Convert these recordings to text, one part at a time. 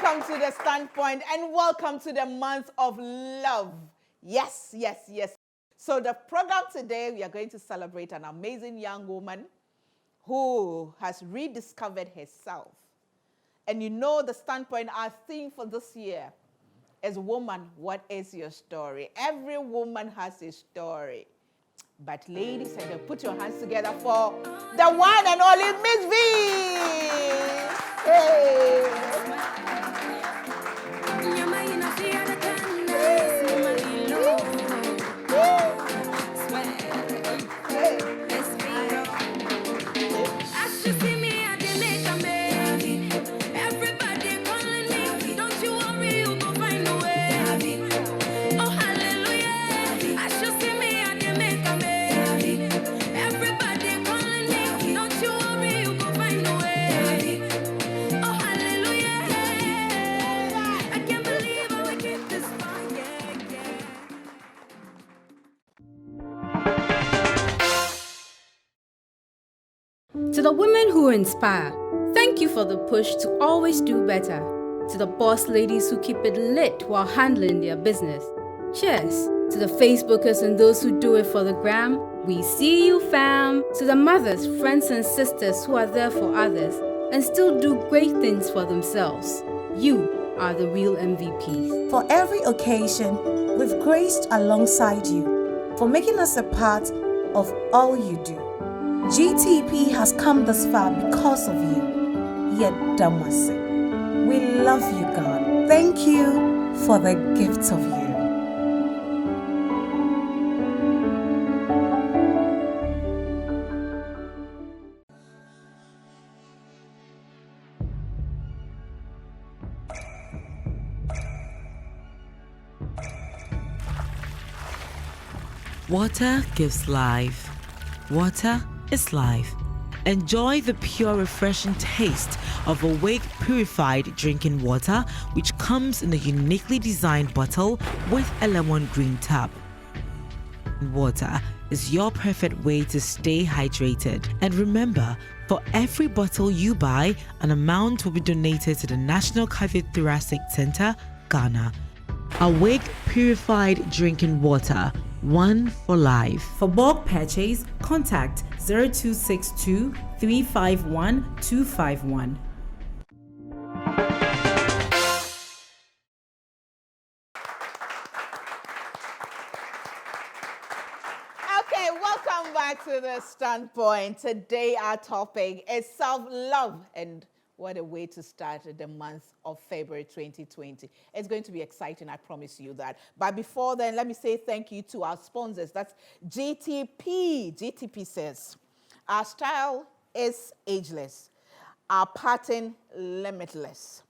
Welcome to the Standpoint and welcome to the month of love. Yes, yes, yes. So the program today, we are going to celebrate an amazing young woman who has rediscovered herself. And you know the Standpoint, our theme for this year is Woman, What is Your Story? Every woman has a story. But ladies, I can put your hands together for the one and only Miss V. Hey. To the women who inspire, thank you for the push to always do better. To the boss ladies who keep it lit while handling their business, cheers. To the Facebookers and those who do it for the gram, we see you fam. To the mothers, friends and sisters who are there for others and still do great things for themselves, you are the real MVPs. For every occasion, we've graced alongside you, for making us a part of all you do. GTP has come this far because of you. Yet Damasi. We love you, God. Thank you for the gift of you. Water gives life. Water is life. Enjoy the pure, refreshing taste of Awake Purified Drinking Water, which comes in a uniquely designed bottle with a lemon green tap. Water is your perfect way to stay hydrated. And remember, for every bottle you buy, an amount will be donated to the National Cardiothoracic Center, Ghana. Awake Purified Drinking Water. One for life. For bulk purchase, contact 0262 351 251. Okay, welcome back to the Standpoint. Today our topic is self-love, and what a way to start the month of February 2020. It's going to be exciting, I promise you that. But before then, let me say thank you to our sponsors. That's GTP. GTP says, our style is ageless, our pattern limitless,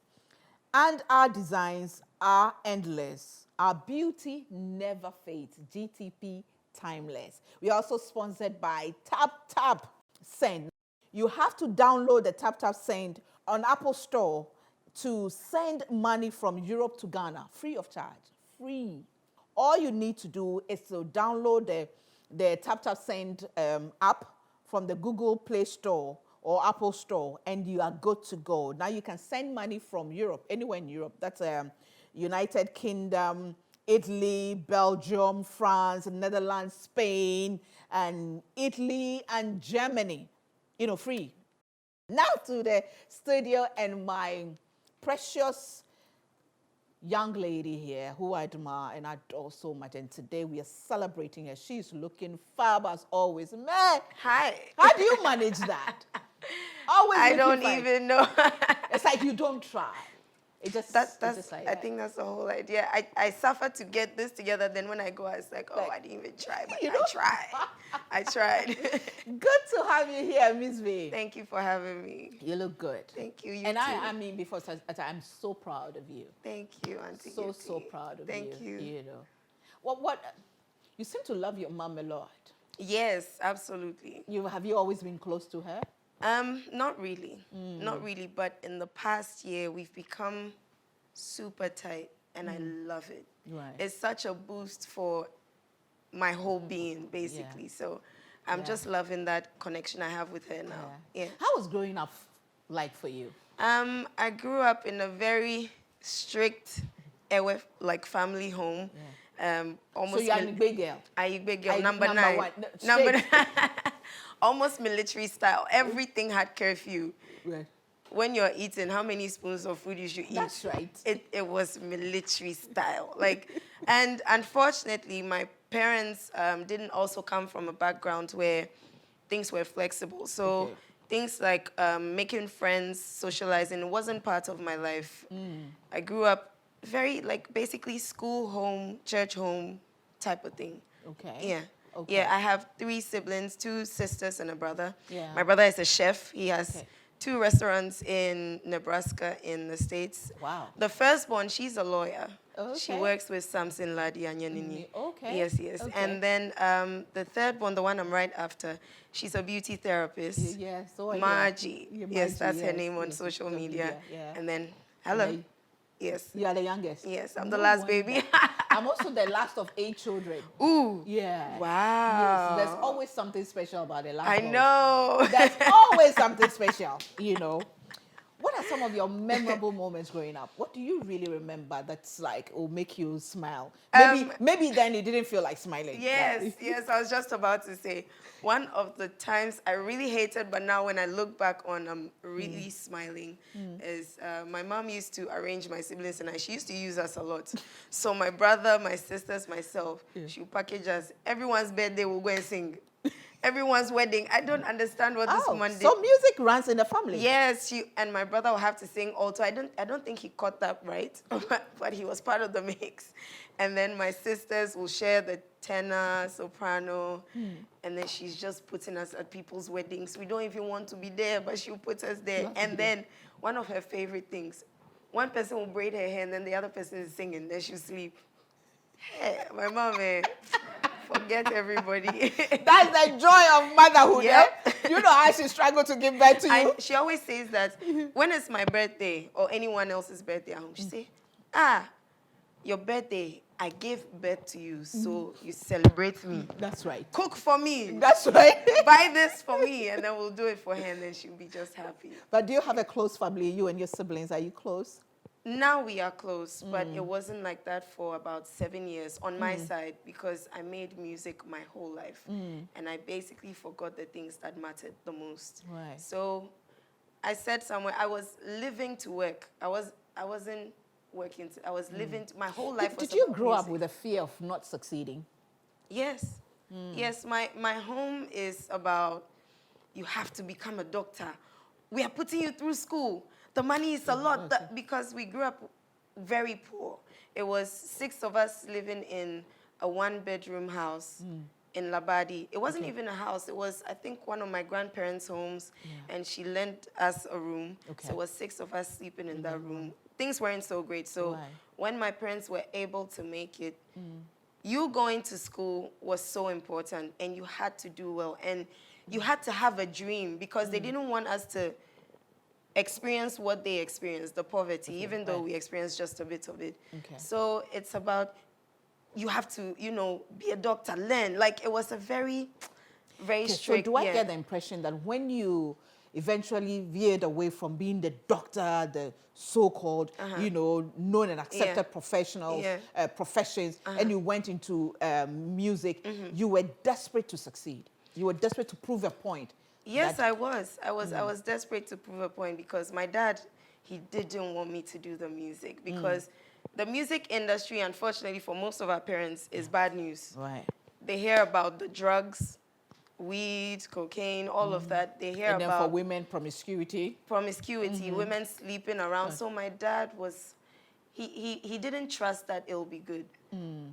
and our designs are endless. Our beauty never fades. GTP timeless. We are also sponsored by Tap Send. You have to download the Tap Send on Apple Store to send money from Europe to Ghana, free of charge, free. All you need to do is to download the Tap Send app from the Google Play Store or Apple Store, and you are good to go. Now you can send money from Europe, anywhere in Europe. That's United Kingdom, Italy, Belgium, France, Netherlands, Spain, and Italy and Germany. Free. Now to the studio and my precious young lady here who I admire and adore so much. And today we are celebrating her. She's looking fab as always. Man, hi. How do you manage that? Always I looking don't fine. even know. It's like you don't try. It just, that's it's just like I think that's the whole idea. I suffered to get this together. Then when I go, I was like, oh, I didn't even try, but I tried. I tried. Good to have you here, Miss V. Thank you for having me. You look good. Thank you. And I mean, before I'm so proud of you. Thank you, Auntie. So proud of you. Thank you. You know, what? You seem to love your mom a lot. Yes, absolutely. Have you always been close to her? Not really. Not really. But in the past year, we've become super tight, and I love it. Right. It's such a boost for my whole being, basically. Yeah. So I'm just loving that connection I have with her now. Yeah. How was growing up like for you? I grew up in a very strict, like family home. Almost. So you're a big girl. Big girl. I- Number number 9. one. No, Number straight. almost military style. Everything had curfew. Right. When you're eating, how many spoons of food you should eat? That's right. It was military style. Like, and unfortunately, my parents didn't also come from a background where things were flexible. So Okay. things like making friends, socializing, wasn't part of my life. I grew up very, like, basically school, home, church home type of thing. Okay. Yeah. Okay. Yeah, I have 3 siblings, 2 sisters and a brother. Yeah. My brother is a chef. He has Okay. 2 restaurants in Nebraska in the States. Wow. The firstborn, she's a lawyer. She Okay. works with Samson Ladi and Yanini. Okay. Yes, yes. Okay. And then the third one, the one I'm right after, she's a beauty therapist. Yeah, so yeah. Margie. Yeah, Yes, Margie, that's her yes, name on yes, social media. yeah. And then, hello. And Yes. You are the youngest. Yes, I'm the No last wonder. baby. I'm also the last of 8 children. Ooh. Yeah. Wow. Yes, there's always something special about the last I one. know. There's always something special, you know. What are some of your memorable moments growing up? What do you really remember that's like will make you smile? Maybe then you didn't feel like smiling. Yes, yes, I was just about to say, one of the times I really hated, but now when I look back on, I'm really smiling, is my mom used to arrange my siblings and I. She used to use us a lot. So my brother, my sisters, myself, she would package us. Everyone's birthday, we'll go and sing. Everyone's wedding. I don't understand what this woman did. So music runs in the family. Yes, she and my brother will have to sing alto. I don't think he caught that right, but he was part of the mix. And then my sisters will share the tenor, soprano, and then she's just putting us at people's weddings. We don't even want to be there, but she'll put us there. And then one of her favorite things, one person will braid her hair and then the other person is singing, then she'll sleep. Hey, my mom, forget everybody. That's the joy of motherhood. Yeah. Eh? You know how she struggled to give birth to you. She always says that when it's my birthday or anyone else's birthday at home, she say, your birthday, I gave birth to you, so you celebrate me. That's right. Cook for me. That's right. Buy this for me, and then we'll do it for her, and then she'll be just happy. But do you have a close family? You and your siblings, are you close? Now we are close, but it wasn't like that for about 7 years on my side because I made music my whole life. And I basically forgot the things that mattered the most. Right. So I said somewhere, I was living to work. I wasn't working. I was living, my whole life was Did you about grow up music. with a fear of not succeeding? Yes. Yes, my home is about, you have to become a doctor. We are putting you through school. The money is a lot because we grew up very poor. It was 6 of us living in a 1-bedroom house in Labadi. It wasn't even a house. It was, I think, one of my grandparents' homes, and she lent us a room. So it was 6 of us sleeping in that room. Things weren't so great. So when my parents were able to make it, you going to school was so important, and you had to do well, and you had to have a dream because they didn't want us to experience what they experienced, the poverty, even though we experienced just a bit of it. So it's about, you have to, be a doctor, learn. Like, it was a very, very strict. So do I get the impression that when you eventually veered away from being the doctor, the so-called, known and accepted professionals, professions, and you went into music, you were desperate to succeed. You were desperate to prove a point. Yes, I was. I was desperate to prove a point because my dad, he didn't want me to do the music because the music industry, unfortunately, for most of our parents, is bad news. Right. They hear about the drugs, weed, cocaine, all of that. They hear And then about for women, promiscuity, women sleeping around. So my dad was, he didn't trust that it'll be good.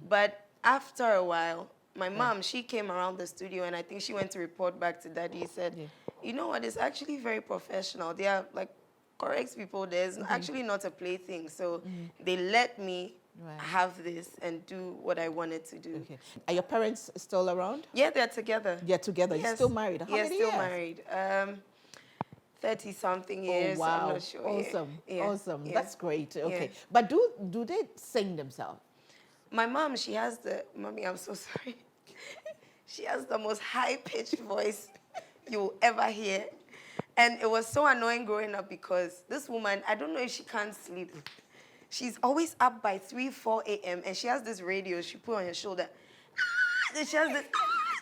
But after a while, my mom, she came around the studio and I think she went to report back to daddy. He said, you know what, it's actually very professional. They are like correct people. There's actually not a plaything. So they let me have this and do what I wanted to do. Okay. Are your parents still around? Yeah, they're together. They're together. Yes. You're still married? How many still years? married. 30-something years. Oh, wow. I'm not sure. Awesome. Yeah. Awesome. Yeah. That's great. Okay. Yeah. But do they sing themselves? My mom, she has mommy, I'm so sorry. She has the most high-pitched voice you will ever hear. And it was so annoying growing up because this woman, I don't know if she can't sleep. she's always up by 3, 4 a.m. and she has this radio she put on her shoulder. Then she has this,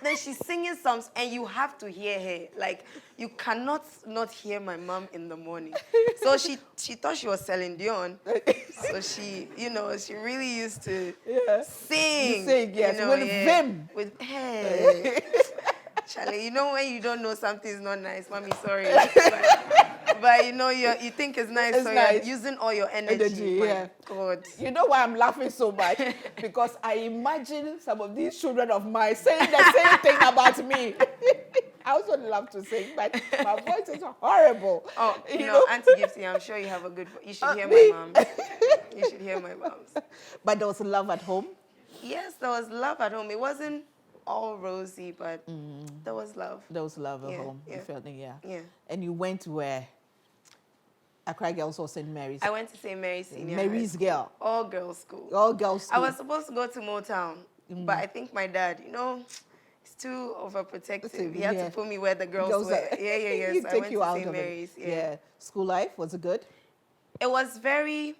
then she's singing songs and you have to hear her. Like, you cannot not hear my mom in the morning. So she thought she was Celine Dion. So she, she really used to sing. Yes, with vim. With, hey. Charlie, when you don't know something is not nice, mommy, sorry. But you think it's nice, so you're using all your energy. My God. You know why I'm laughing so much? Because I imagine some of these children of mine saying the same thing about me. I also love to sing, but my voice is horrible. Oh, Auntie Gifty, I'm sure you have a good voice. You should hear my mom's. You should hear my mom's. But there was love at home? Yes, there was love at home. It wasn't all rosy, but there was love. There was love at home. Yeah. You felt it, Yeah. And you went to where? Accra Girls or St. Mary's? I went to St. Mary's Senior Mary's High. girl. All girls school. All girls school. I was supposed to go to Motown, but I think my dad, he's too overprotective. He had to put me where the girls were. Yeah. He So I take went you to out St. of Mary's. it. Yeah. School life, was it good? It was very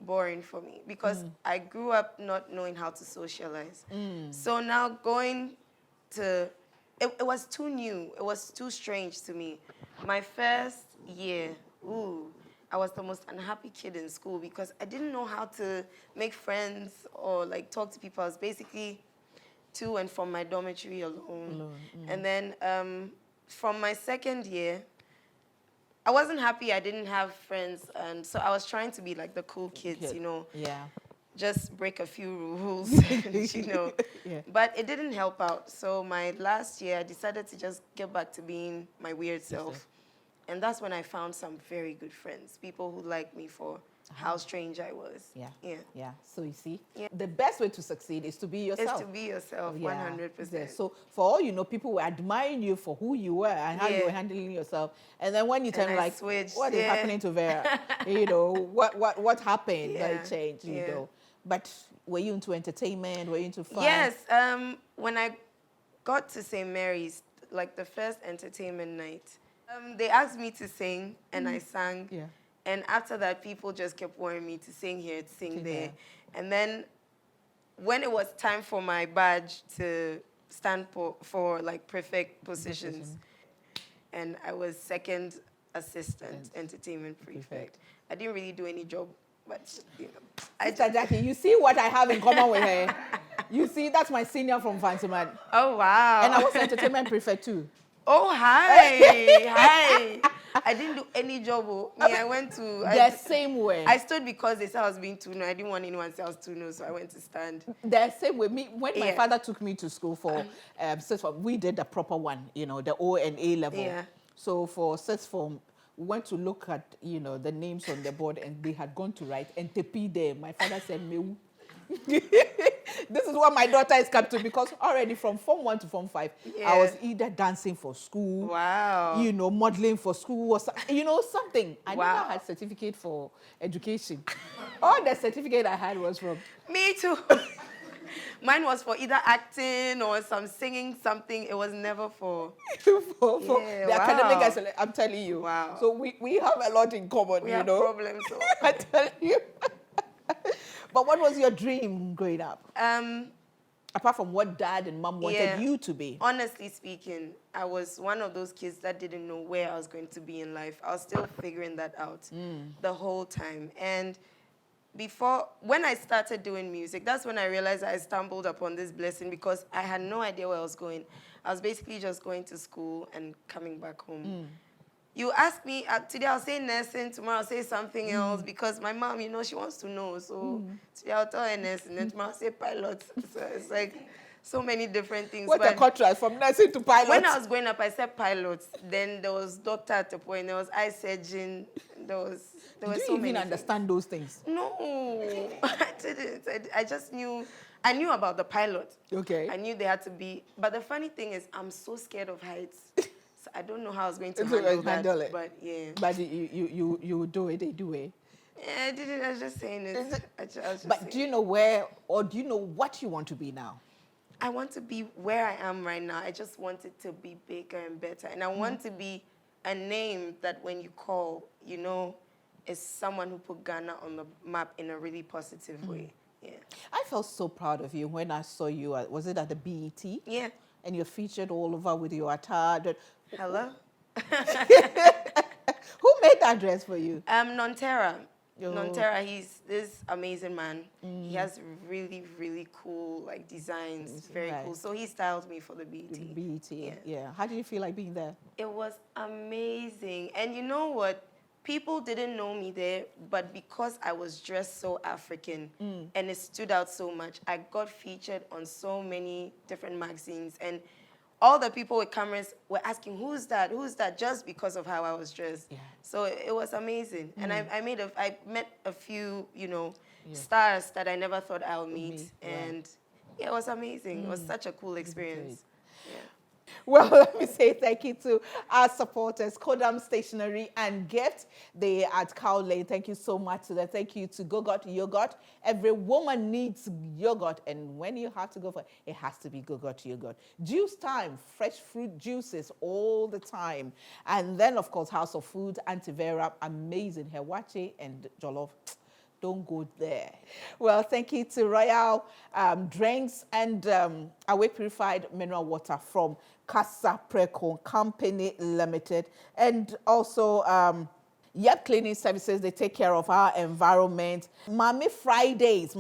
boring for me because I grew up not knowing how to socialize. So now going to, it was too new. It was too strange to me. My first year, I was the most unhappy kid in school because I didn't know how to make friends or like talk to people. I was basically to and from my dormitory alone. And then from my second year, I wasn't happy I didn't have friends, and so I was trying to be like the cool kids, Yeah. just break a few rules, Yeah. But it didn't help out. So my last year, I decided to just get back to being my weird self. And that's when I found some very good friends, people who liked me for how strange I was. Yeah. So you see, the best way to succeed is to be yourself. Is to be yourself, 100%. Yeah. So for all you know, people were admiring you for who you were and how you were handling yourself. And then when you turn like, switched, what is happening to Vera? What happened that it changed, But were you into entertainment? Were you into fun? Yes. When I got to St. Mary's, like the first entertainment night, they asked me to sing, and I sang. Yeah. And after that, people just kept wanting me to sing here, to sing there. And then when it was time for my badge to stand for like prefect positions, and I was second assistant entertainment prefect. I didn't really do any job, but Sister Jackie, you see what I have in common with her? You see, that's my senior from Fancyman. Oh, wow. And I was entertainment prefect too. Oh, hi. I didn't do any job. I went to... The same way. I stood because they said I was being too new. I didn't want anyone to say I was too new, so I went to stand. The same way. When my father took me to school for sixth form, we did the proper one, the O and A level. Yeah. So for sixth form, we went to look at, the names on the board, and they had gone to write, and Tepi there. My father said, Meu. This is what my daughter is come to, because already from Form 1 to Form 5, I was either dancing for school, modeling for school, or something. I never had certificate for education. All the certificate I had was from... Me too. Mine was for either acting or some singing something. It was never for... for the academic excellence, I'm telling you. Wow. So we have a lot in common, We have problems. So. I tell you. But what was your dream growing up? Apart from what dad and mom wanted you to be. Honestly speaking, I was one of those kids that didn't know where I was going to be in life. I was still figuring that out the whole time. And when I started doing music, that's when I realized I stumbled upon this blessing, because I had no idea where I was going. I was basically just going to school and coming back home. You ask me, today I'll say nursing, tomorrow I'll say something else, because my mom, she wants to know. So today I'll tell her nursing, and tomorrow I'll say pilot. So it's like so many different things. What a contrast from nursing to pilot. When I was growing up, I said pilot. Then there was doctor at the point, there was eye surgeon, there was so many. Do you even understand those things? No, I didn't. I just knew. I knew about the pilot. Okay. I knew they had to be. But the funny thing is, I'm so scared of heights. I don't know how I was going to handle it. But yeah. But you do it, they do it. Yeah, I didn't. I was just saying it. But do you know where, or do you know what you want to be now? I want to be where I am right now. I just want it to be bigger and better. And I want to be a name that when you call, is someone who put Ghana on the map in a really positive way. Yeah. I felt so proud of you when I saw you. Was it at the BET? Yeah. And you're featured all over with your attire. Hello? Who made that dress for you? Nonterra. Oh. Nonterra, he's this amazing man. He has really, really cool like designs. Very Right. cool. So he styled me for the BET. BET, yeah. How did you feel like being there? It was amazing. And you know what? People didn't know me there, but because I was dressed so African and it stood out so much, I got featured on so many different magazines. And all the people with cameras were asking, who's that? Who's that? Just because of how I was dressed. Yeah. So it was amazing. And I met a few, stars that I never thought I would meet. And yeah, it was amazing. It was such a cool experience. Yeah. Well, let me say thank you to our supporters, Kodam Stationery and Gift. They are at Cow Lane. Thank you so much to them. Thank you to Gogot Yogurt. Every woman needs yogurt, and when you have to go for it, it has to be Gogot Yogurt. Juice time, fresh fruit juices all the time. And then, of course, House of Food, Antivera, amazing Hewache and Jollof. Don't go there. Well, thank you to Royal Drinks and Away Purified Mineral Water from Casa Precon Company Limited. And also Yep Cleaning Services. They take care of our environment. Mami Fridays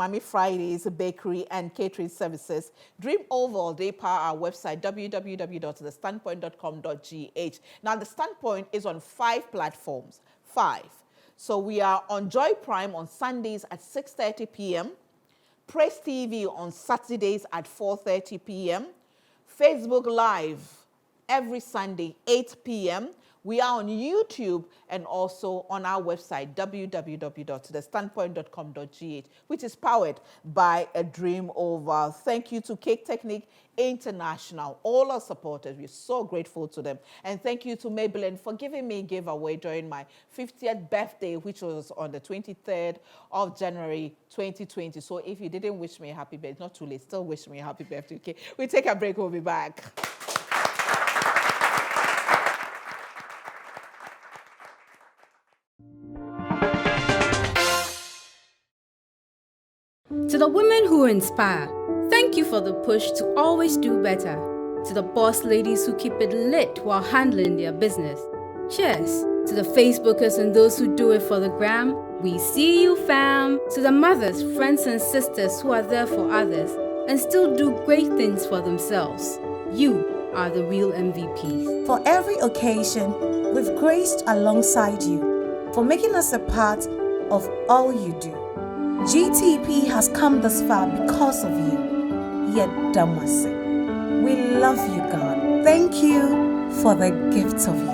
Bakery and Catering Services. Dream Oval, they power our website, www.thestandpoint.com.gh. Now, The Standpoint is on 5 platforms. 5. So we are on Joy Prime on Sundays at 6:30 p.m., Press TV on Saturdays at 4:30 p.m., Facebook Live every Sunday, 8 p.m. We are on YouTube and also on our website, www.thestandpoint.com.gh, which is powered by A Dream Over. Thank you to Cake Technique International, all our supporters. We're so grateful to them. And thank you to Maybelline for giving me a giveaway during my 50th birthday, which was on the 23rd of January 2020. So if you didn't wish me a happy birthday, not too late, still wish me a happy birthday. Okay, we take a break, we'll be back. To the women who inspire, thank you for the push to always do better. To the boss ladies who keep it lit while handling their business, cheers. To the Facebookers and those who do it for the gram, we see you, fam. To the mothers, friends and sisters who are there for others and still do great things for themselves, you are the real MVPs. For every occasion, we've graced alongside you, for making us a part of all you do. GTP has come this far because of you. Yet Damasi. We love you, God. Thank you for the gift of you.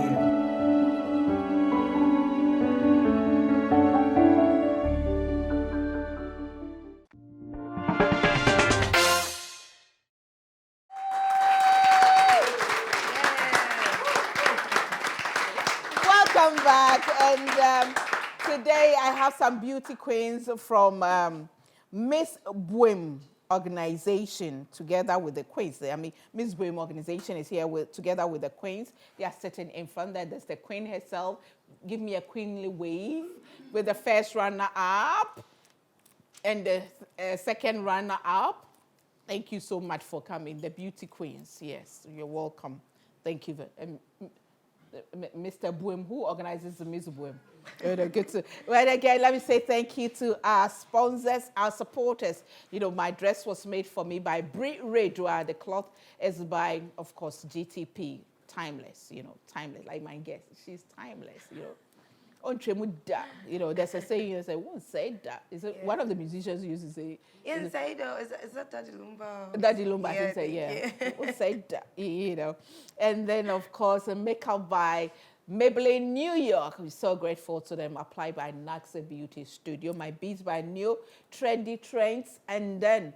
Welcome back. And today I have some beauty queens from Miss Boehm organization together with the queens. I mean, Miss Boehm organization is here together with the queens. They are sitting in front there. There's the queen herself. Give me a queenly wave with the first runner-up and the second runner-up. Thank you so much for coming. The beauty queens. Yes, you're welcome. Thank you. Mr. Boehm, who organizes the Miss Boehm? Well, again, let me say thank you to our sponsors, our supporters. You know, my dress was made for me by Brie Redua. The cloth is by, of course, GTP. Timeless, timeless. Like my guest, she's timeless, You know, there's a saying, you say, won't say that. Is it one of the musicians used to say? Is that Daddy Lumba? Daddy Lumba, I think, yeah. Won't say that, And then, of course, a makeup by Maybelline New York. I'm so grateful to them. Applied by Naxa Beauty Studio. My beads by New Trendy Trends. And then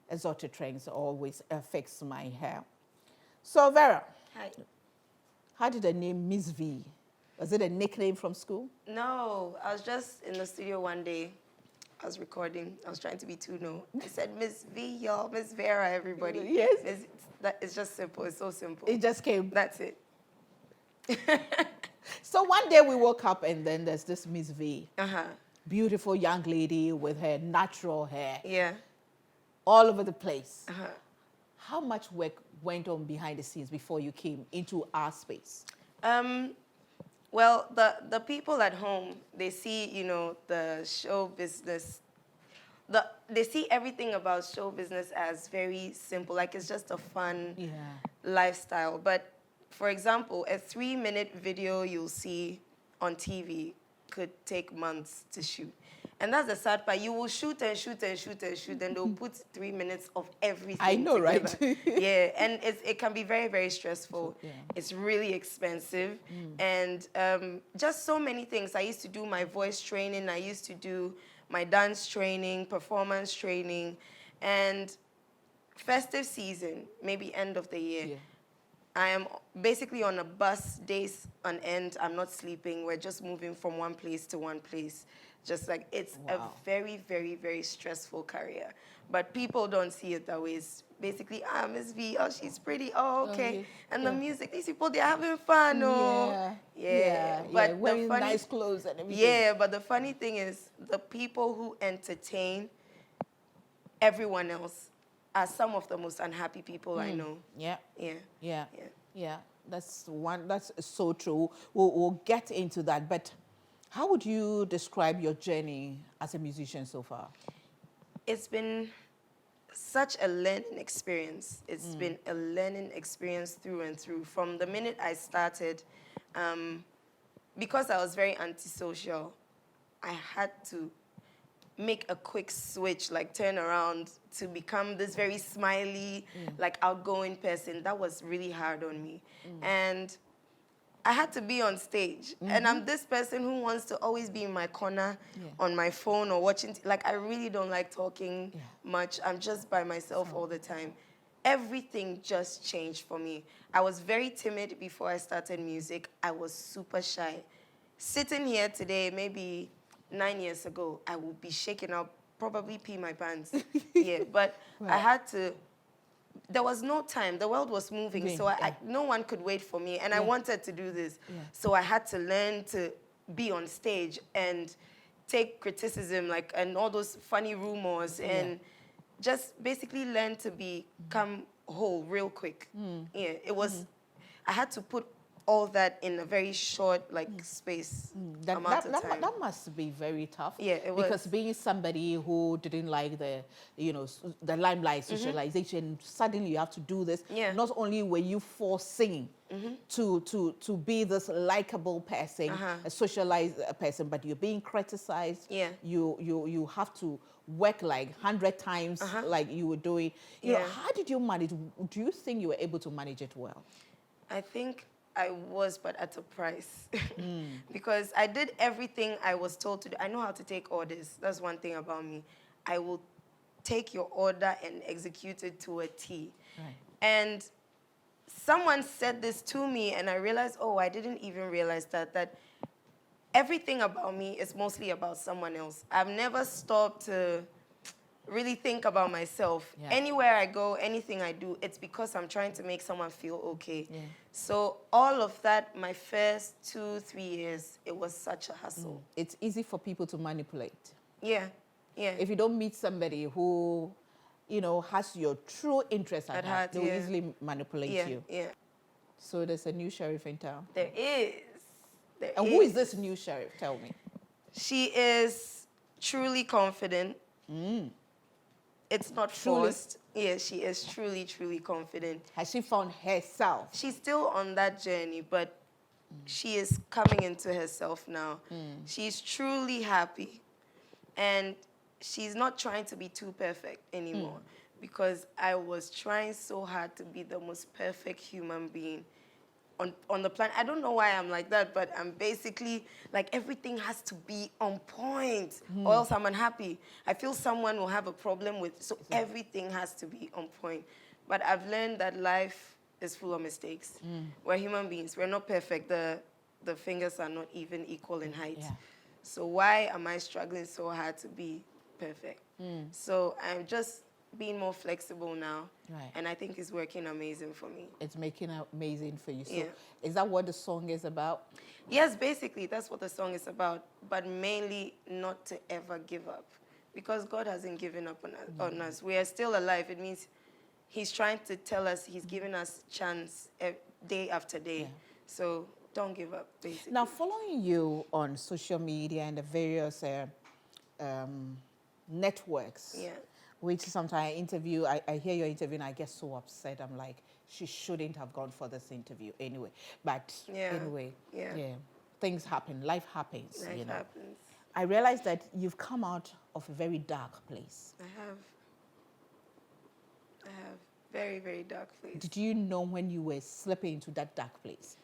Exotic Trends always fix my hair. So, Vera. Hi. How did the name Miss V? Was it a nickname from school? No, I was just in the studio one day. I was recording. I was trying to be too I said, Miss V, y'all, Miss Vera, everybody. Yes. It's just simple. It's so simple. It just came. That's it. So one day we woke up and then there's this Miss V. Uh-huh. Beautiful young lady with her natural hair. Yeah. All over the place. Uh-huh. How much work went on behind the scenes before you came into our space? Well, the people at home, they see, you know, the show business. They see everything about show business as very simple, like it's just a fun lifestyle. But for example, a 3-minute video you'll see on TV could take months to shoot. And that's the sad part. You will shoot and shoot and shoot and shoot, and they'll put 3 minutes of everything I know, together. right? Yeah, and it can be very, very stressful. Yeah. It's really expensive. And just so many things. I used to do my voice training. I used to do my dance training, performance training. And festive season, maybe end of the year, I am basically on a bus days on end. I'm not sleeping. We're just moving from one place to one place. Just like, it's a very, very, very stressful career. But people don't see it that way. It's basically, Miss V, oh, she's pretty, oh, okay. And the music, these people, they're having fun, oh. Yeah. But wearing the funny, nice clothes and everything. yeah, but the funny thing is, the people who entertain everyone else are some of the most unhappy people I know. Yeah. That's so true. We'll get into that. But how would you describe your journey as a musician so far? It's been such a learning experience. It's been a learning experience through and through. From the minute I started, because I was very antisocial, I had to make a quick switch, like turn around to become this very smiley, like outgoing person. That was really hard on me. And I had to be on stage. And I'm this person who wants to always be in my corner on my phone or watching. Like, I really don't like talking much. I'm just by myself all the time. Everything just changed for me. I was very timid before I started music. I was super shy. Sitting here today, maybe 9 years ago, I would be shaking up, probably pee my pants. But I had to. There was no time. The world was moving, so no one could wait for me, and I wanted to do this. So I had to learn to be on stage and take criticism, like, and all those funny rumors, and just basically learn to become whole real quick. It was. I had to put all that in a very short, like, space amount of time. That must be very tough. Yeah, it was. Because being somebody who didn't like the limelight, socialization, suddenly you have to do this. Not only were you forced singing to be this likable person, a socialized person, but you're being criticized. You have to work like 100 times like you were doing. You know, how did you manage? Do you think you were able to manage it well? I think I was, but at a price. Because I did everything I was told to do. I know how to take orders. That's one thing about me. I will take your order and execute it to a T. And someone said this to me, and I realized, oh, I didn't even realize that everything about me is mostly about someone else. I've never stopped to really think about myself. Anywhere I go, anything I do, it's because I'm trying to make someone feel okay. So all of that, my first 2-3 years, it was such a hassle. It's easy for people to manipulate. If you don't meet somebody who, has your true interest at heart, they'll easily manipulate you. So there's a new sheriff in town. There is. Who is this new sheriff? Tell me. She is truly confident. It's not forced. Yeah, she is truly, truly confident. Has she found herself? She's still on that journey, but she is coming into herself now. She's truly happy. And she's not trying to be too perfect anymore. Because I was trying so hard to be the most perfect human being on the planet. I don't know why I'm like that, but I'm basically, like, everything has to be on point, or else I'm unhappy. I feel someone will have a problem with, so everything has to be on point. But I've learned that life is full of mistakes. We're human beings. We're not perfect. The fingers are not even equal in height. So why am I struggling so hard to be perfect? So I'm just being more flexible now. Right. And I think it's working amazing for me. It's making it amazing for you. So Yeah. is that what the song is about? Yes, basically, that's what the song is about, but mainly not to ever give up. Because God hasn't given up on us. We are still alive. It means He's trying to tell us, He's giving us chance day after day. Yeah. So don't give up, basically. Now, following you on social media and the various networks, Yeah. which sometimes I interview, I hear your interview and I get so upset. I'm like, she shouldn't have gone for this interview anyway. But Yeah. anyway, Yeah. things happen. Life happens. Life you know. happens. I realized that you've come out of a very dark place. I have very, very dark place. Did you know when you were slipping into that dark place?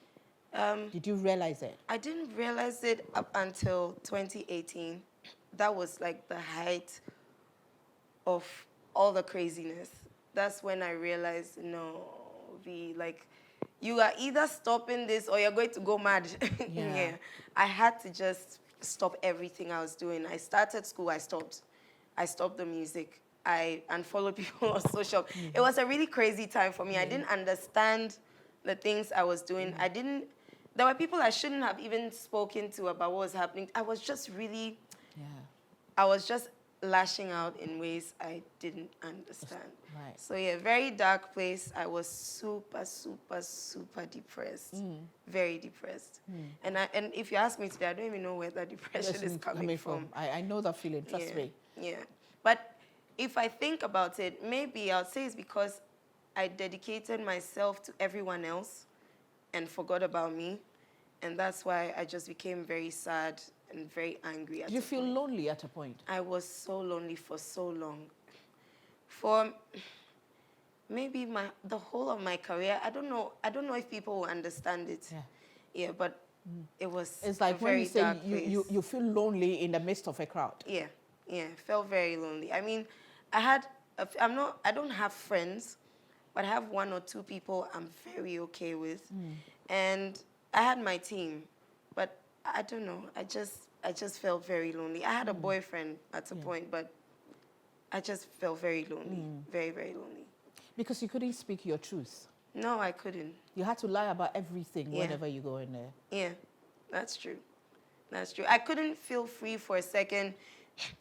Did you realize it? I didn't realize it up until 2018. That was like the height of all the craziness. That's when I realized, no, you are either stopping this or you're going to go mad. Yeah. I had to just stop everything I was doing. I started school, I stopped. I stopped the music. I unfollowed people on social. It was a really crazy time for me. I didn't understand the things I was doing. There were people I shouldn't have even spoken to about what was happening. I was just lashing out in ways I didn't understand. Right. So yeah, very dark place. I was super, super, super depressed. Very depressed. And if you ask me today, I don't even know where that depression is coming from. I know that feeling, trust me. Yeah. But if I think about it, maybe I'll say it's because I dedicated myself to everyone else and forgot about me. And that's why I just became very sad and very angry. Did you feel lonely at a point? I was so lonely for so long. For maybe the whole of my career, I don't know if people will understand it. Yeah, but it was It's like a when very you say dark place. you feel lonely in the midst of a crowd. Yeah, felt very lonely. I mean, I don't have friends, but I have one or two people I'm very okay with. And I had my team, but I don't know. I just felt very lonely. I had a boyfriend at a point, but I just felt very lonely, very, very lonely. Because you couldn't speak your truth. No, I couldn't. You had to lie about everything whenever you go in there. Yeah, that's true. That's true. I couldn't feel free for a second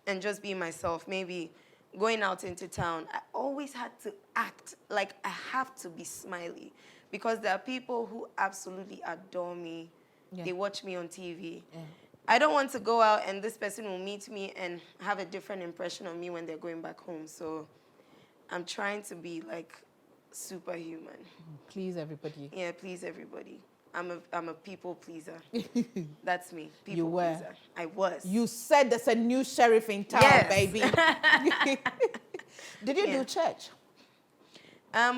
and just be myself. Maybe going out into town, I always had to act like I have to be smiley because there are people who absolutely adore me. Yeah. They watch me on TV. Yeah. I don't want to go out and this person will meet me and have a different impression of me when they're going back home. So I'm trying to be like superhuman. Please everybody. Yeah, please everybody. I'm a people pleaser. That's me. People You were. pleaser. I was. You said there's a new sheriff in town, Yes. baby. Did you do church?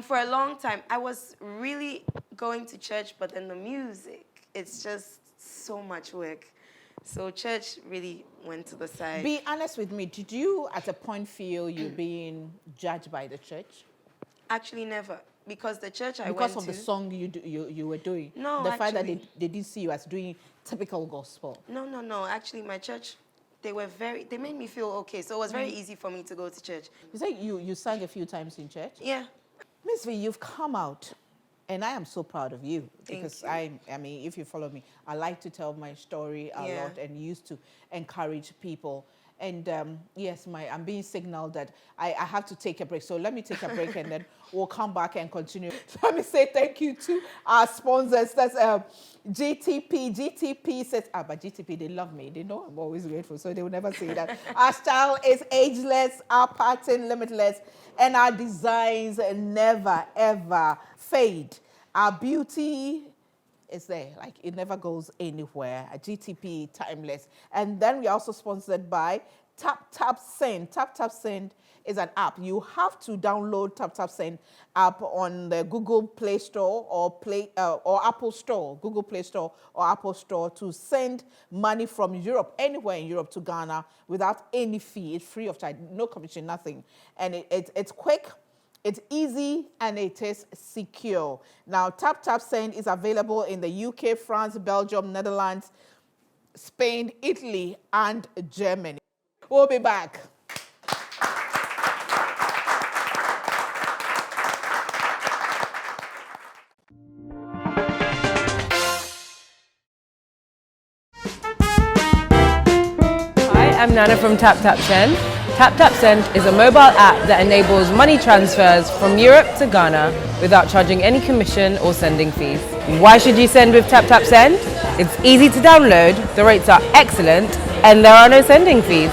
For a long time, I was really going to church, but then the music, it's just so much work. So church really went to the side. Be honest with me. Did you at a point feel you being judged by the church? Actually, never. Because the church I went Because to... of the song you were doing? No, The fact that actually. they didn't see you as doing typical gospel? No. Actually, my church, they made me feel okay. So it was very easy for me to go to church. You said you sang a few times in church? Yeah. Miss V, you've come out, and I am so proud of you. Thank Because you. I mean, if you follow me, I like to tell my story a Yeah. lot and used to encourage people. And yes, I'm being signaled that I have to take a break. So let me take a break and then we'll come back and continue. Let me say thank you to our sponsors. That's GTP. GTP says, but GTP, they love me. They know I'm always grateful, so they will never say that. Our style is ageless, our pattern limitless, and our designs never, ever fade. Our beauty is there, like it never goes anywhere. A GTP, timeless. And then we're also sponsored by TapTapSend. TapTapSend is an app. You have to download TapTapSend app on the Google Play Store or Apple Store, Google Play Store or Apple Store to send money from Europe, anywhere in Europe to Ghana without any fee. It's free of charge, no commission, nothing. And it's quick. It's easy and it is secure. Now, TapTapSend is available in the UK, France, Belgium, Netherlands, Spain, Italy, and Germany. We'll be back. I'm Nana from TapTapSend. TapTapSend is a mobile app that enables money transfers from Europe to Ghana without charging any commission or sending fees. Why should you send with TapTapSend? It's easy to download, the rates are excellent, and there are no sending fees.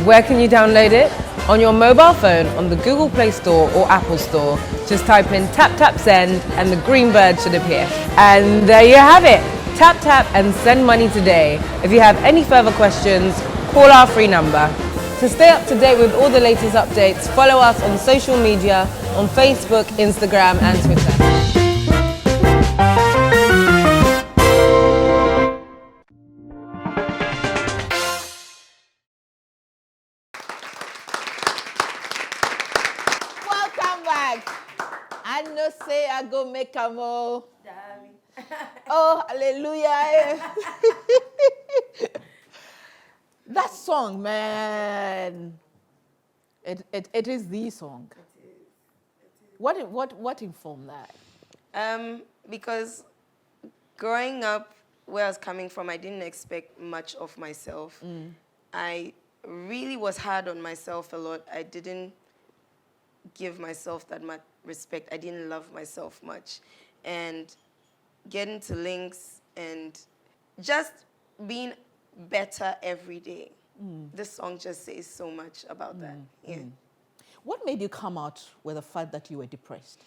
Where can you download it? On your mobile phone on the Google Play Store or Apple Store. Just type in TapTapSend and the green bird should appear. And there you have it. Tap tap and send money today. If you have any further questions, call our free number. To stay up to date with all the latest updates, follow us on social media on Facebook, Instagram and Twitter. Welcome back. I know say I go make a mo. Oh, hallelujah. That song, man. It is the song. What informed that? Because growing up where I was coming from, I didn't expect much of myself. I really was hard on myself a lot. I didn't give myself that much respect. I didn't love myself much. And getting to links and just being better every day. This song just says so much about that. Yeah. What made you come out with the fact that you were depressed?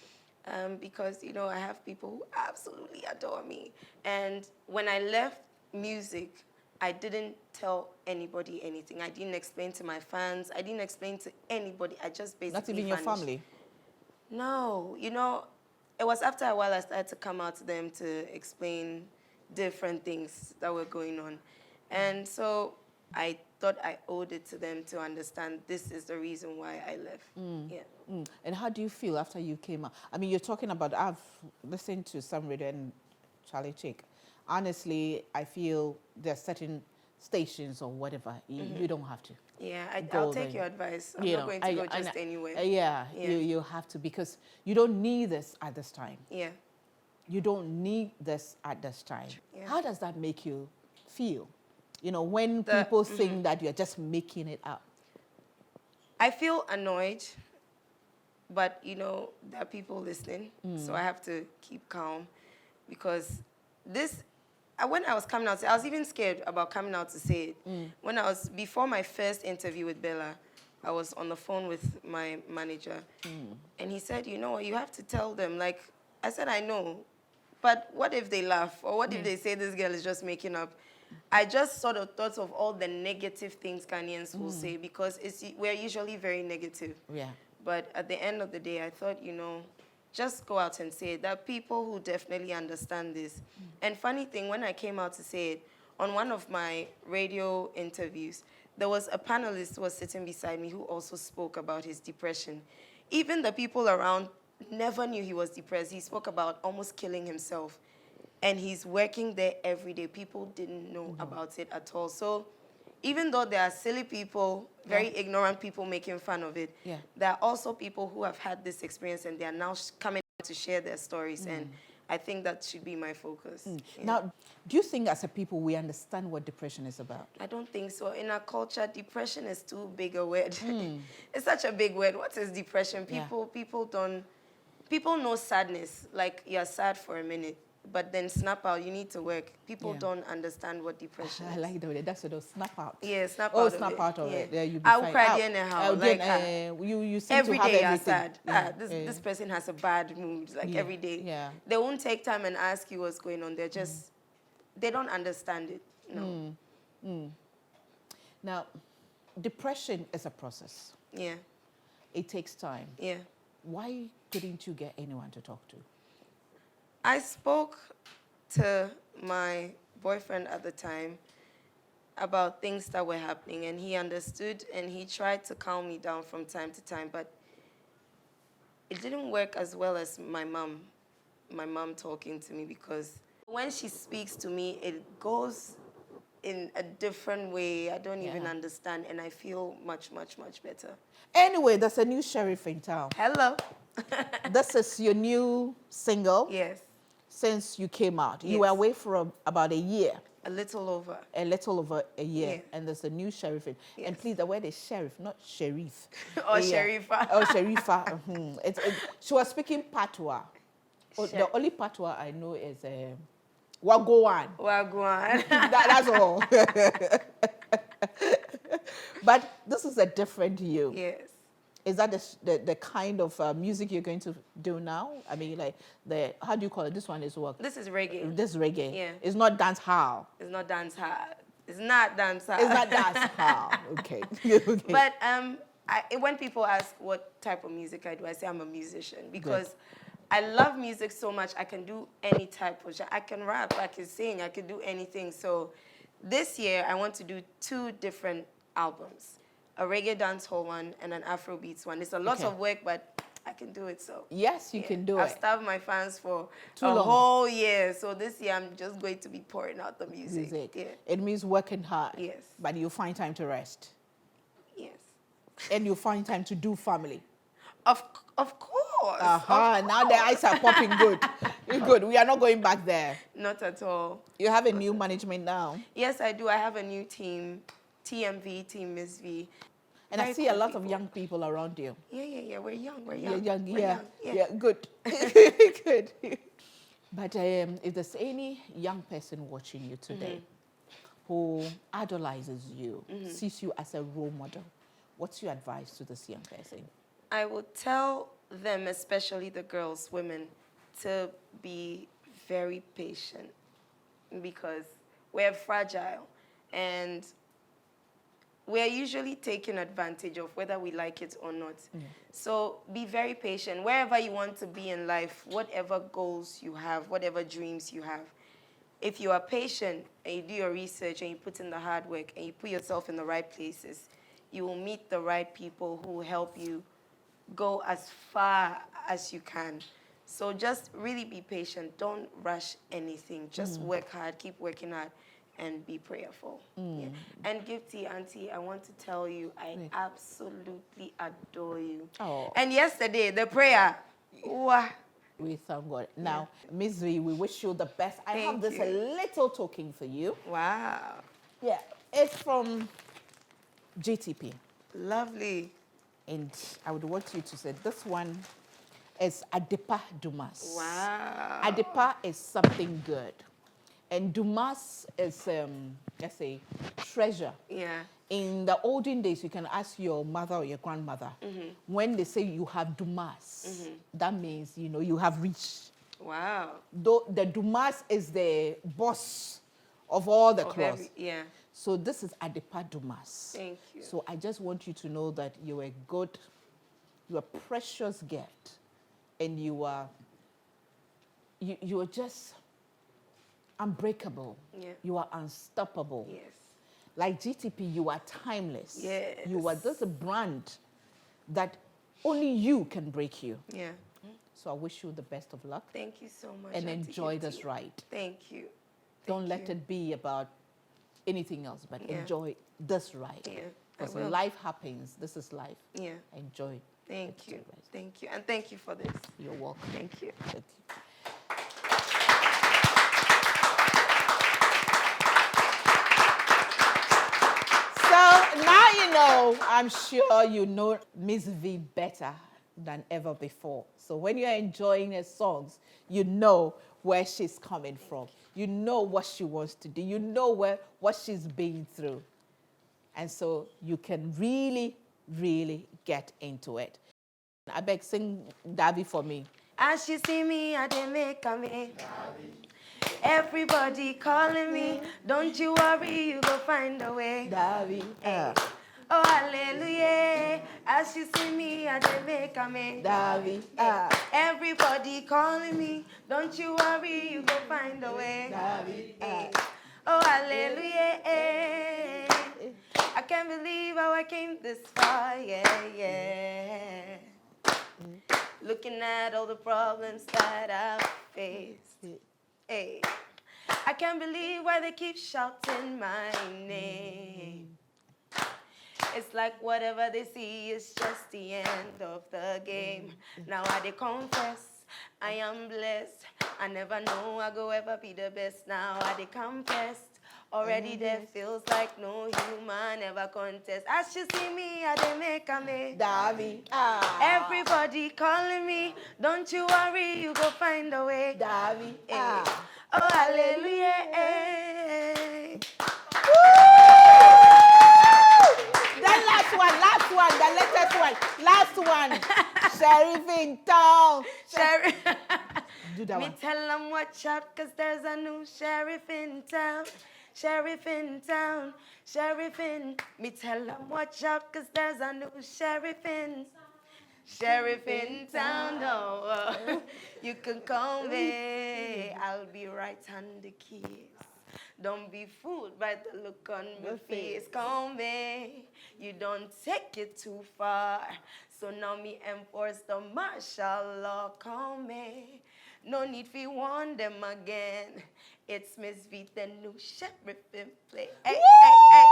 Because, you know, I have people who absolutely adore me. And when I left music, I didn't tell anybody anything. I didn't explain to my fans. I didn't explain to anybody. I just basically Not even your vanished. family? No, you know, it was after a while I started to come out to them to explain different things that were going on. And so I thought I owed it to them to understand this is the reason why I left. Yeah. And how do you feel after you came out? I mean, you're talking about, I've listened to some radio and Charlie Chick. Honestly, I feel there are certain stations or whatever, you don't have to. Yeah, I'll take your advice. I'm not going to go just anywhere. Yeah. You have to, because you don't need this at this time. Yeah. You don't need this at this time. Yeah. How does that make you feel? You know, when people think that you're just making it up. I feel annoyed, but, you know, there are people listening, so I have to keep calm because when I was coming out, I was even scared about coming out to say it. Before my first interview with Bella, I was on the phone with my manager, and he said, you know what, you have to tell them. Like, I said, I know, but what if they laugh? Or what if they say this girl is just making up? I just sort of thought of all the negative things Ghanaians will say because we're usually very negative. Yeah. But at the end of the day, I thought, you know, just go out and say it. There are people who definitely understand this. And funny thing, when I came out to say it, on one of my radio interviews, there was a panelist who was sitting beside me who also spoke about his depression. Even the people around never knew he was depressed. He spoke about almost killing himself. And he's working there every day. People didn't know about it at all. So even though there are silly people, very ignorant people making fun of it, there are also people who have had this experience and they are now coming to share their stories. And I think that should be my focus. Yeah. Now, do you think as a people we understand what depression is about? I don't think so. In our culture, depression is too big a word. It's such a big word. What is depression? People know sadness, like you're sad for a minute. But then snap out, you need to work. People don't understand what depression is. I like the way that's what snap out. Yeah, snap out. Oh, of snap it. out of it. Yeah, you be I will fine. cry anyhow. You seem every to have day you're everything. sad. This person has a bad mood. Like every day. Yeah. They won't take time and ask you what's going on. They're just, they don't understand it. No. Now, depression is a process. Yeah. It takes time. Yeah. Why couldn't you get anyone to talk to? I spoke to my boyfriend at the time about things that were happening, and he understood, and he tried to calm me down from time to time, but it didn't work as well as my mom talking to me, because when she speaks to me, it goes in a different way. I don't even understand, and I feel much, much, much better. Anyway, there's a new sheriff in town. Hello. This is your new single. Yes. since you came out. You Yes. were away for about a year. A little over. A little over a year. Yeah. And there's a new sheriff. And Yes. please, the word is sheriff, not sheriff. Or Sharifa. Oh, Sharifa. She was speaking Patois. Oh, Sure. the only Patois I know is Wagwan. Wagwan. That's all. But this is a different you. Yes. Is that the kind of music you're going to do now? I mean, like how do you call it? This one is what? This is reggae. This reggae. Yeah. It's not dance hall. It's not dance hall. It's not dance hall. It's not dance hall. Okay. Okay. But when people ask what type of music I do, I say I'm a musician because I love music so much. I can do any type of genre. I can rap, I can sing, I can do anything. So this year I want to do 2 different albums. A reggae dancehall one and an Afrobeats one. It's a lot of work, but I can do it. So yes, you can do I've it. starved my fans for Too a long. whole year. So this year I'm just going to be pouring out the music. Yeah. It means working hard. Yes. But you find time to rest. Yes. And you find time to do family. Of course. Now the eyes are popping good. Good. We are not going back there. Not at all. You have a new management now. Yes, I do. I have a new team, TMV, Team Miss V. And I Very see a cool lot of people. young people around you. Yeah. We're young. We're You're young. young, We're yeah. young, Yeah, good. Good. But if there's any young person watching you today who idolizes you, sees you as a role model, what's your advice to this young person? I will tell them, especially the girls, women, to be very patient because we're fragile and we're usually taken advantage of whether we like it or not. So be very patient. Wherever you want to be in life, whatever goals you have, whatever dreams you have, if you are patient and you do your research and you put in the hard work and you put yourself in the right places, you will meet the right people who will help you go as far as you can. So just really be patient. Don't rush anything. Just work hard, keep working hard, and be prayerful. Yeah. And Gifty, Auntie, I want to tell you, I absolutely adore you. Oh. And yesterday, the prayer, wow. We thank God. Now, Miss V, we wish you the best. I have Thank this you. little token for you. Wow. Yeah, it's from GTP. Lovely. And I would want you to say this one is Adepa Dumas. Wow. Adepa is something good. And Dumas is, let's say, treasure. Yeah. In the olden days, you can ask your mother or your grandmother, when they say you have Dumas, that means, you have reached. Wow. Though the Dumas is the boss of all the clothes. Yeah. So this is Adepa Dumas. Thank you. So I just want you to know that you're a precious gift, and you are just unbreakable. Yeah. You are unstoppable. Yes. Like GTP, you are timeless. Yes. You are just a brand that only you can break you. Yeah. So I wish you the best of luck Thank you so much. and Auntie enjoy Gifty. this ride. Thank you. Don't Thank let you. it be about anything else, but Yeah. enjoy this ride. Yeah, I Because will. life happens. This is life. Yeah. Enjoy. Thank it, you. right? Thank you. And thank you for this. You're welcome. Thank you. Thank you. So now I'm sure you know Miss V better than ever before. So when you're enjoying her songs, you know where she's coming from. You know what she wants to do. You know what she's been through. And so you can really, really get into it. I beg, sing Davy for me. As you see me, I didn't make a me. Everybody calling me. Don't you worry, you go find a way. Davy. Oh, hallelujah. As you see me, I didn't make a me. Davy. Everybody calling me. Don't you worry, you go find a way. Davy. Oh, hallelujah. I can't believe how I came this far. Yeah. Looking at all the problems that I've faced. Hey, I can't believe why they keep shouting my name. It's like whatever they see is just the end of the game. Now I they confess, I am blessed. I never know I go ever be the best. Now I dey confess. Already there feels like no human ever contest. As you see me, I dey make a me. Davi. Everybody calling me. Don't you worry, you go find a way. Davi. Oh, hallelujah. Then last one, the latest one. Last one. Sheriff in town. Sheriff. Do that Me one. tell them watch out, cause there's a new sheriff in town. Sheriff in town. Sheriff in. Me tell them watch out, cause there's a new sheriff in. Sheriff in town. Oh, you can call me. I'll be right on the keys. Don't be fooled by the look on my face. Call me. You don't take it too far. So now me enforce the martial law. Call me. No need for warn them again. It's Miss V, the new sheriff in play. Hey, hey, hey.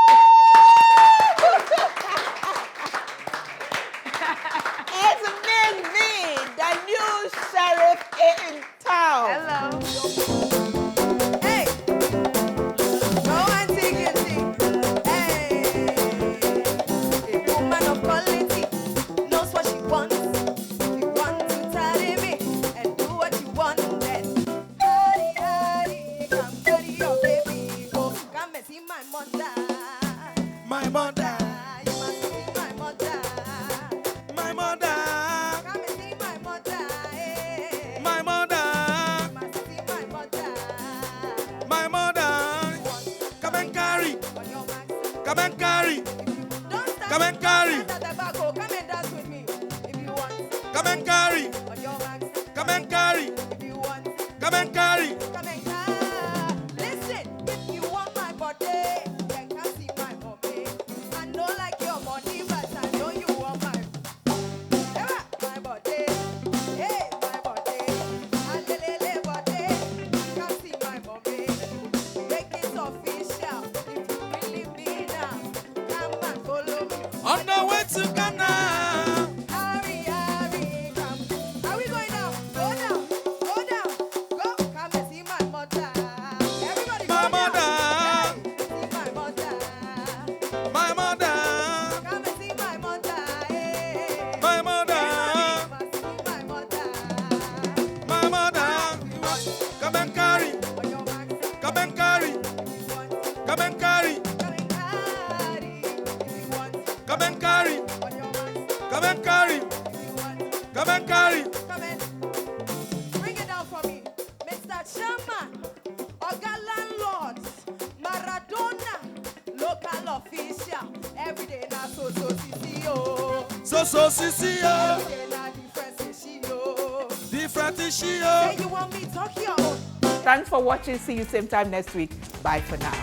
It's Miss V, the new sheriff in town. Hello. Hey. Go and take it. Hey. A woman of quality knows what she wants. She wants to tidy me and do what you want. Then, come carry your baby. Go come and see my mother. My mother, You must see my mother. my mother, Come and see my mother. Hey. my mother, You must see my mother. my mother. Come and carry, On your back. come and carry, Don't stand, come and carry, stand at the back. Oh, come and dance with me if you want. come and carry, On your back. come and carry, If you want. come and carry. Come and listen, if you want my body, then come see my mommy. I know like your money, but I know you want my body. Hey, my body. Alelele body. Come see my mommy. Make it official. If you really mean it, come and follow me. On the way to Ghana, Hurry, come. Are we going now? Go down, go down, go. Come and see my mother. Everybody, my go mother, down. Hey, see my mother. my mother, Come and see my mother. Hey. my mother, Everybody must see my mother. my mother. Come and carry, On your back, come and carry, if you want. come and carry, Come and carry, if you want. come and carry, On your back, come and carry, if you want. come and carry. Come in. Bring it down for me. Mr. Chairman, Oga Landlords, Maradona, local official. Every day na so CCO. So sissy, Every day na different CCO. different is she, Say you want me talk your own. Thanks for watching. See you same time next week. Bye for now.